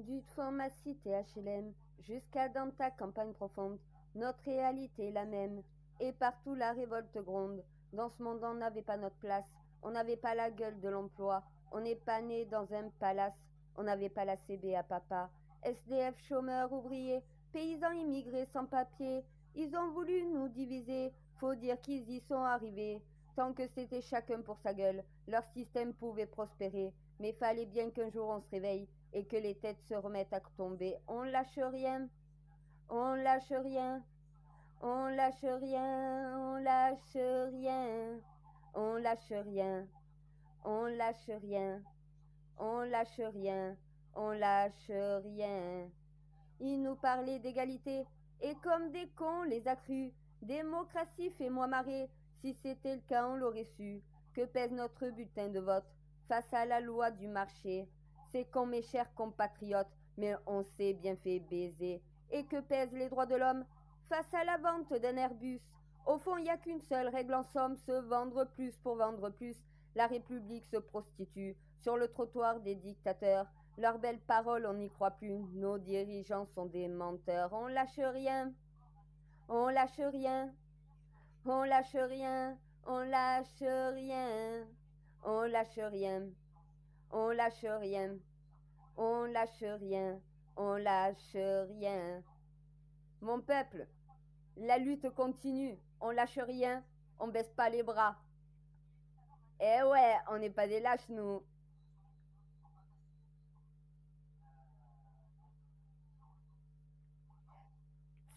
Du pharmacie HLM jusqu'à dans ta campagne profonde, notre réalité est la même, et partout la révolte gronde. Dans ce monde on n'avait pas notre place, on n'avait pas la gueule de l'emploi, on n'est pas né dans un palace, on n'avait pas la CB à papa. SDF, chômeurs, ouvriers, paysans immigrés sans papier, ils ont voulu nous diviser, faut dire qu'ils y sont arrivés. Tant que c'était chacun pour sa gueule, leur système pouvait prospérer, mais fallait bien qu'un jour on se réveille et que les têtes se remettent à tomber. On lâche rien, on lâche rien, on lâche rien, on lâche rien, on lâche rien, on lâche rien, on lâche rien, on lâche rien. Ils nous parlaient d'égalité, et comme des cons les a crus. Démocratie, fais-moi marrer, si c'était le cas on l'aurait su. Que pèse notre bulletin de vote face à la loi du marché? C'est con mes chers compatriotes, mais on s'est bien fait baiser. Et que pèsent les droits de l'homme face à la vente d'un Airbus? Au fond, il n'y a qu'une seule règle en somme, se vendre plus pour vendre plus. La République se prostitue sur le trottoir des dictateurs. Leurs belles paroles, on n'y croit plus. Nos dirigeants sont des menteurs. On lâche rien, on lâche rien, on lâche rien, on lâche rien, on lâche rien, on lâche rien, on lâche rien, on lâche rien. Mon peuple, la lutte continue. On lâche rien, on baisse pas les bras. Eh ouais, on n'est pas des lâches, nous.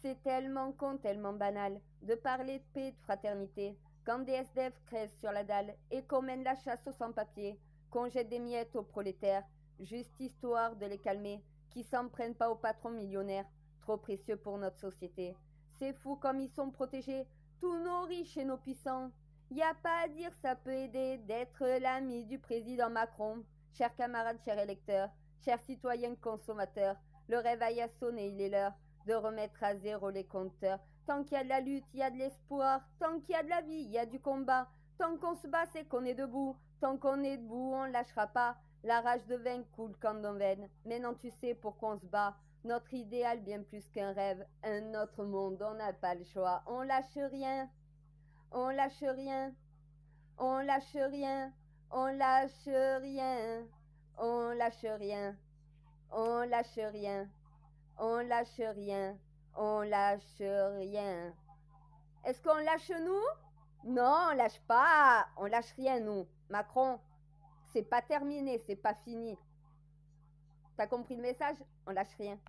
C'est tellement con, tellement banal, de parler de paix, de fraternité, quand des SDF crèvent sur la dalle et qu'on mène la chasse aux sans-papiers, qu'on jette des miettes aux prolétaires, juste histoire de les calmer, qui s'en prennent pas aux patrons millionnaires, trop précieux pour notre société. C'est fou comme ils sont protégés, tous nos riches et nos puissants. Y a pas à dire, ça peut aider d'être l'ami du président Macron. Chers camarades, chers électeurs, chers citoyens consommateurs, le réveil a sonné, il est l'heure de remettre à zéro les compteurs. Tant qu'il y a de la lutte, il y a de l'espoir. Tant qu'il y a de la vie, il y a du combat. Tant qu'on se bat, c'est qu'on est debout. Tant qu'on est debout, on ne lâchera pas. La rage de vaincre coule comme dans veine. Mais non, tu sais pourquoi on se bat. Notre idéal, bien plus qu'un rêve. Un autre monde, on n'a pas le choix. On lâche rien. On lâche rien. On lâche rien. On lâche rien. On lâche rien. On lâche rien. On lâche rien, on lâche rien. Est-ce qu'on lâche nous? Non, on lâche pas, on lâche rien nous. Macron, c'est pas terminé, c'est pas fini. T'as compris le message? On lâche rien.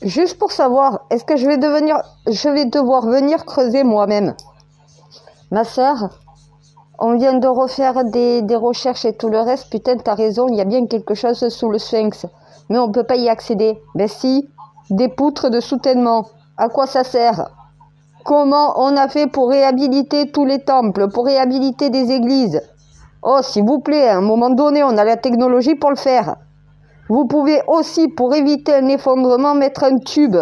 Juste pour savoir, est-ce que je vais devoir venir creuser moi-même? Ma sœur, on vient de refaire des recherches et tout le reste. Putain, t'as raison, il y a bien quelque chose sous le sphinx. Mais on ne peut pas y accéder. Ben si, des poutres de soutènement. À quoi ça sert? Comment on a fait pour réhabiliter tous les temples, pour réhabiliter des églises? Oh, s'il vous plaît, à un moment donné, on a la technologie pour le faire. Vous pouvez aussi, pour éviter un effondrement, mettre un tube.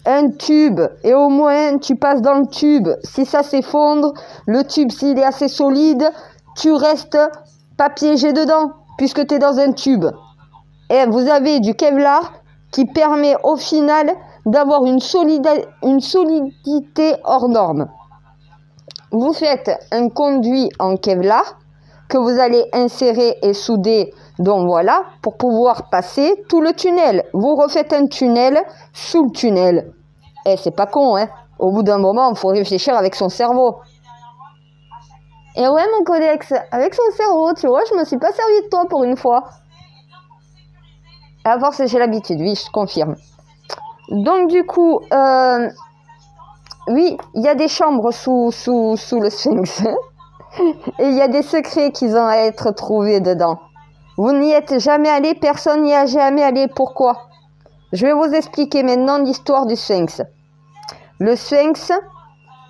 Un tube. Et au moins, tu passes dans le tube. Si ça s'effondre, le tube, s'il est assez solide, tu restes pas piégé dedans, puisque tu es dans un tube. Et vous avez du Kevlar qui permet au final d'avoir une solidité hors norme. Vous faites un conduit en Kevlar que vous allez insérer et souder, donc voilà, pour pouvoir passer tout le tunnel. Vous refaites un tunnel sous le tunnel. Et c'est pas con, hein. Au bout d'un moment, il faut réfléchir avec son cerveau. Et ouais, mon Codex, avec son cerveau, tu vois, je me suis pas servi de toi pour une fois. À force, j'ai l'habitude, oui, je confirme. Donc du coup, oui, il y a des chambres sous le Sphinx. Et il y a des secrets qui ont à être trouvés dedans. Vous n'y êtes jamais allé, personne n'y a jamais allé. Pourquoi? Je vais vous expliquer maintenant l'histoire du Sphinx. Le Sphinx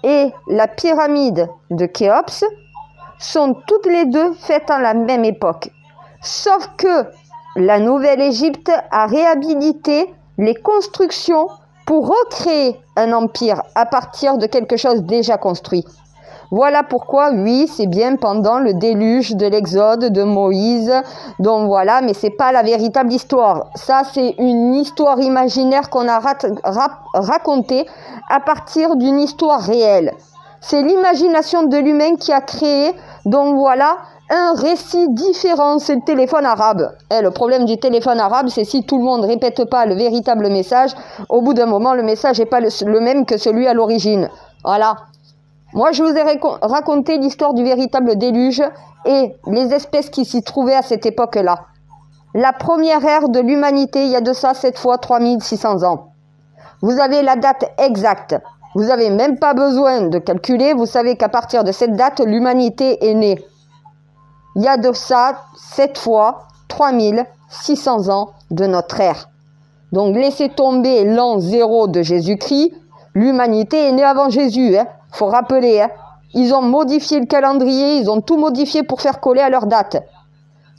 et la pyramide de Khéops sont toutes les deux faites à la même époque. Sauf que la Nouvelle-Égypte a réhabilité les constructions pour recréer un empire à partir de quelque chose déjà construit. Voilà pourquoi, oui, c'est bien pendant le déluge de l'Exode de Moïse. Donc voilà, mais c'est pas la véritable histoire. Ça, c'est une histoire imaginaire qu'on a racontée à partir d'une histoire réelle. C'est l'imagination de l'humain qui a créé, donc voilà, un récit différent. C'est le téléphone arabe. Et le problème du téléphone arabe, c'est si tout le monde répète pas le véritable message, au bout d'un moment, le message n'est pas le même que celui à l'origine. Voilà. Moi, je vous ai raconté l'histoire du véritable déluge et les espèces qui s'y trouvaient à cette époque-là. La première ère de l'humanité, il y a de ça 7 fois 3600 ans. Vous avez la date exacte. Vous n'avez même pas besoin de calculer. Vous savez qu'à partir de cette date, l'humanité est née. Il y a de ça 7 fois 3600 ans de notre ère. Donc, laissez tomber l'an 0 de Jésus-Christ. L'humanité est née avant Jésus, hein. Faut rappeler, hein. Ils ont modifié le calendrier, ils ont tout modifié pour faire coller à leur date.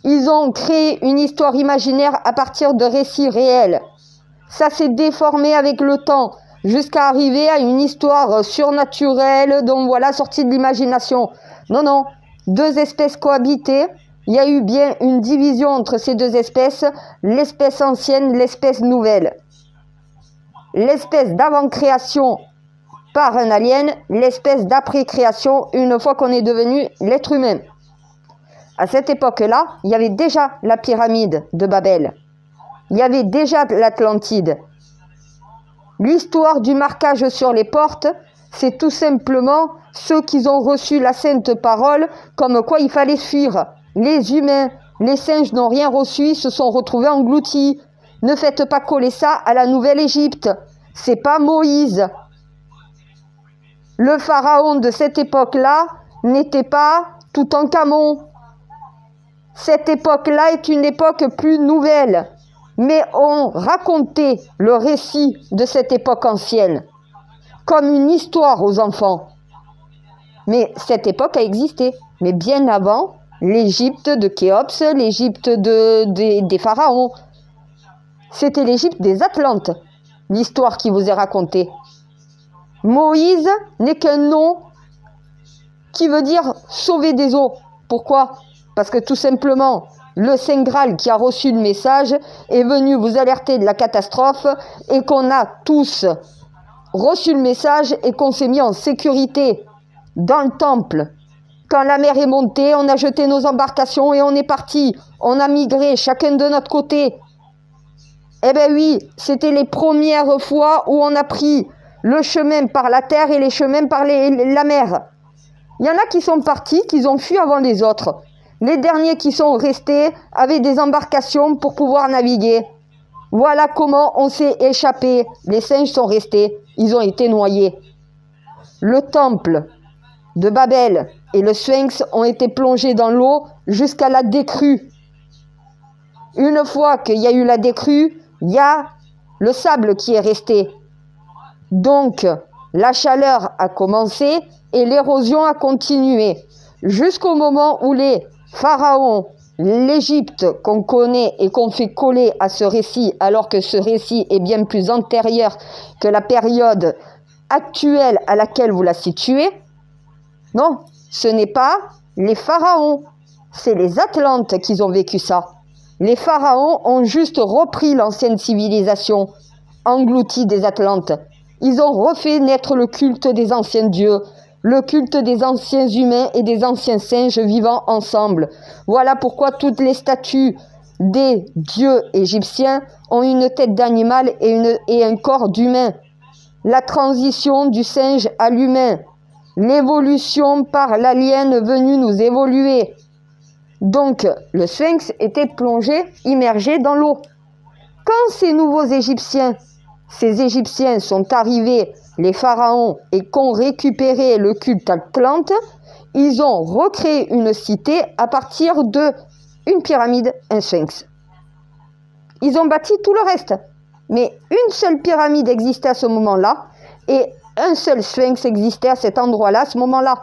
Ils ont créé une histoire imaginaire à partir de récits réels. Ça s'est déformé avec le temps, jusqu'à arriver à une histoire surnaturelle, donc voilà, sortie de l'imagination. Non, non, deux espèces cohabitaient. Il y a eu bien une division entre ces deux espèces, l'espèce ancienne, l'espèce nouvelle. L'espèce d'avant-création par un alien, l'espèce d'après-création une fois qu'on est devenu l'être humain. À cette époque-là, il y avait déjà la pyramide de Babel. Il y avait déjà l'Atlantide. L'histoire du marquage sur les portes, c'est tout simplement ceux qui ont reçu la sainte parole, comme quoi il fallait fuir. Les humains, les singes n'ont rien reçu, ils se sont retrouvés engloutis. Ne faites pas coller ça à la Nouvelle-Égypte. C'est pas Moïse. Le pharaon de cette époque-là n'était pas Toutankhamon. Cette époque-là est une époque plus nouvelle. Mais on racontait le récit de cette époque ancienne comme une histoire aux enfants. Mais cette époque a existé. Mais bien avant l'Égypte de Khéops, l'Égypte des pharaons. C'était l'Égypte des Atlantes, l'histoire qui vous est racontée. Moïse n'est qu'un nom qui veut dire sauver des eaux. Pourquoi? Parce que tout simplement, le Saint Graal qui a reçu le message est venu vous alerter de la catastrophe et qu'on a tous reçu le message et qu'on s'est mis en sécurité dans le temple. Quand la mer est montée, on a jeté nos embarcations et on est parti. On a migré chacun de notre côté. Eh bien oui, c'était les premières fois où on a pris le chemin par la terre et les chemins par la mer. Il y en a qui sont partis, qui ont fui avant les autres. Les derniers qui sont restés avaient des embarcations pour pouvoir naviguer. Voilà comment on s'est échappé. Les singes sont restés, ils ont été noyés. Le temple de Babel et le sphinx ont été plongés dans l'eau jusqu'à la décrue. Une fois qu'il y a eu la décrue, il y a le sable qui est resté. Donc, la chaleur a commencé et l'érosion a continué jusqu'au moment où les pharaons, l'Égypte qu'on connaît et qu'on fait coller à ce récit, alors que ce récit est bien plus antérieur que la période actuelle à laquelle vous la situez. Non, ce n'est pas les pharaons, c'est les Atlantes qui ont vécu ça. Les pharaons ont juste repris l'ancienne civilisation, englouti des Atlantes. Ils ont refait naître le culte des anciens dieux, le culte des anciens humains et des anciens singes vivant ensemble. Voilà pourquoi toutes les statues des dieux égyptiens ont une tête d'animal et un corps d'humain. La transition du singe à l'humain, l'évolution par l'alien venu nous évoluer. Donc, le sphinx était plongé, immergé dans l'eau. Quand ces nouveaux Égyptiens, ces Égyptiens sont arrivés, les pharaons, et qu'ont récupéré le culte atlante, ils ont recréé une cité à partir d'une pyramide, un sphinx. Ils ont bâti tout le reste. Mais une seule pyramide existait à ce moment-là, et un seul sphinx existait à cet endroit-là, à ce moment-là.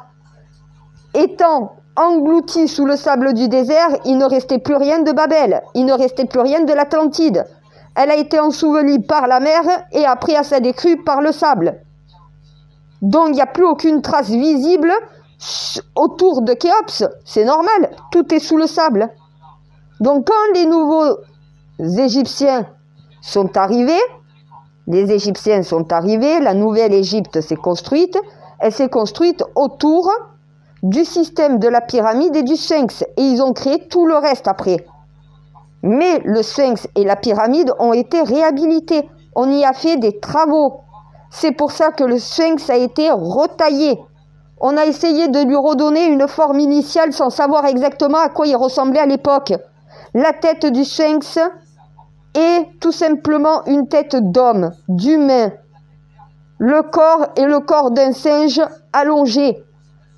Étant englouti sous le sable du désert, il ne restait plus rien de Babel, il ne restait plus rien de l'Atlantide. Elle a été ensevelie par la mer et après à sa décrue par le sable. Donc il n'y a plus aucune trace visible autour de Khéops, c'est normal, tout est sous le sable. Donc quand les nouveaux Égyptiens sont arrivés, la nouvelle Égypte s'est construite, elle s'est construite autour du système de la pyramide et du sphinx, et ils ont créé tout le reste après. Mais le sphinx et la pyramide ont été réhabilités, on y a fait des travaux. C'est pour ça que le sphinx a été retaillé. On a essayé de lui redonner une forme initiale sans savoir exactement à quoi il ressemblait à l'époque. La tête du sphinx est tout simplement une tête d'homme, d'humain. Le corps est le corps d'un singe allongé.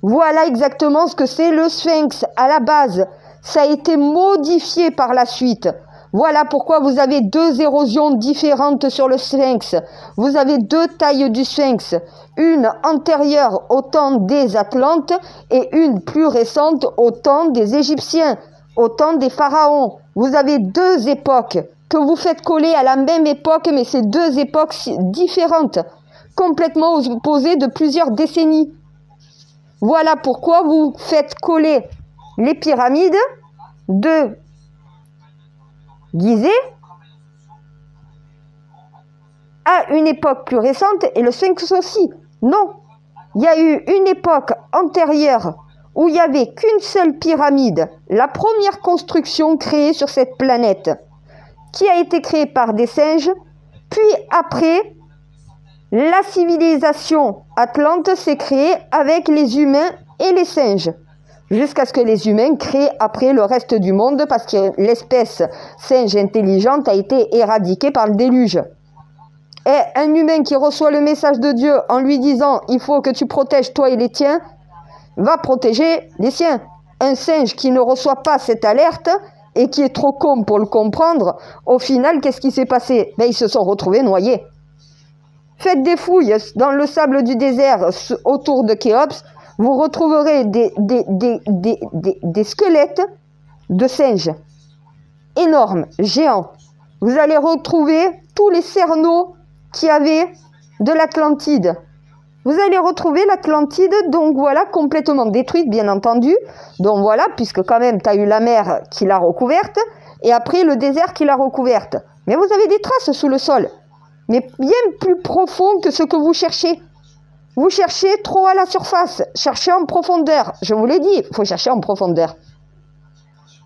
Voilà exactement ce que c'est le sphinx à la base. Ça a été modifié par la suite. Voilà pourquoi vous avez deux érosions différentes sur le sphinx. Vous avez deux tailles du sphinx. Une antérieure au temps des Atlantes et une plus récente au temps des Égyptiens, au temps des pharaons. Vous avez deux époques que vous faites coller à la même époque, mais c'est deux époques différentes, complètement opposées de plusieurs décennies. Voilà pourquoi vous faites coller les pyramides de Gizeh à une époque plus récente et le sphinx aussi. Non, il y a eu une époque antérieure où il n'y avait qu'une seule pyramide, la première construction créée sur cette planète, qui a été créée par des singes, puis après, la civilisation atlante s'est créée avec les humains et les singes, jusqu'à ce que les humains créent après le reste du monde parce que l'espèce singe intelligente a été éradiquée par le déluge. Et un humain qui reçoit le message de Dieu en lui disant « il faut que tu protèges toi et les tiens », va protéger les siens. Un singe qui ne reçoit pas cette alerte et qui est trop con pour le comprendre, au final, qu'est-ce qui s'est passé? Ils se sont retrouvés noyés. Faites des fouilles dans le sable du désert autour de Khéops, vous retrouverez des squelettes de singes énormes, géants. Vous allez retrouver tous les cerneaux qu'il y avait de l'Atlantide. Vous allez retrouver l'Atlantide, donc voilà, complètement détruite, bien entendu. Donc voilà, puisque quand même, tu as eu la mer qui l'a recouverte, et après le désert qui l'a recouverte. Mais vous avez des traces sous le sol, mais bien plus profond que ce que vous cherchez. Vous cherchez trop à la surface, cherchez en profondeur. Je vous l'ai dit, il faut chercher en profondeur.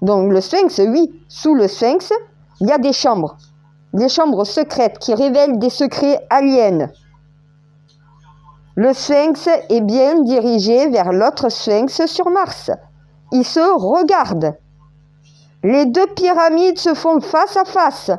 Donc le sphinx, oui, sous le sphinx, il y a des chambres secrètes qui révèlent des secrets aliens. Le sphinx est bien dirigé vers l'autre sphinx sur Mars. Ils se regardent. Les deux pyramides se font face à face.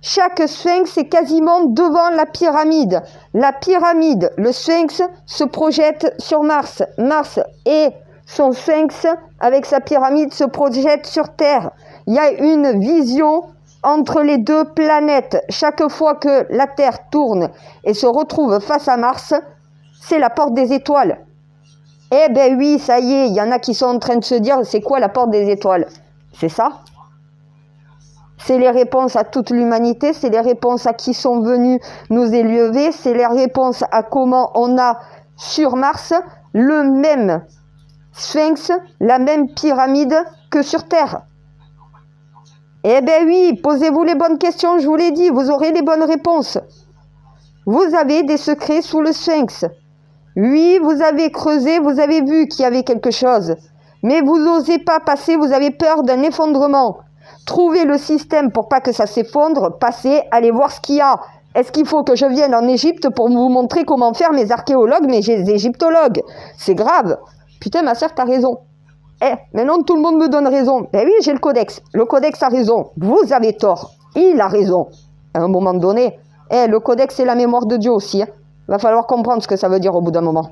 Chaque sphinx est quasiment devant la pyramide. La pyramide, le sphinx, se projette sur Mars. Mars et son sphinx, avec sa pyramide, se projette sur Terre. Il y a une vision entre les deux planètes. Chaque fois que la Terre tourne et se retrouve face à Mars, c'est la porte des étoiles. Eh ben oui, ça y est, il y en a qui sont en train de se dire, c'est quoi la porte des étoiles? C'est ça? C'est les réponses à toute l'humanité, c'est les réponses à qui sont venus nous élever, c'est les réponses à comment on a sur Mars le même sphinx, la même pyramide que sur Terre. Eh ben oui, posez-vous les bonnes questions, je vous l'ai dit, vous aurez les bonnes réponses. Vous avez des secrets sous le sphinx. Oui, vous avez creusé, vous avez vu qu'il y avait quelque chose. Mais vous n'osez pas passer, vous avez peur d'un effondrement. Trouvez le système pour pas que ça s'effondre, passez, allez voir ce qu'il y a. Est-ce qu'il faut que je vienne en Égypte pour vous montrer comment faire mes archéologues, mes égyptologues? C'est grave. Putain, ma sœur, t'as raison. Maintenant tout le monde me donne raison. Ben oui, j'ai le codex. Le codex a raison. Vous avez tort. Il a raison. À un moment donné, le codex, c'est la mémoire de Dieu aussi. Va falloir comprendre ce que ça veut dire au bout d'un moment.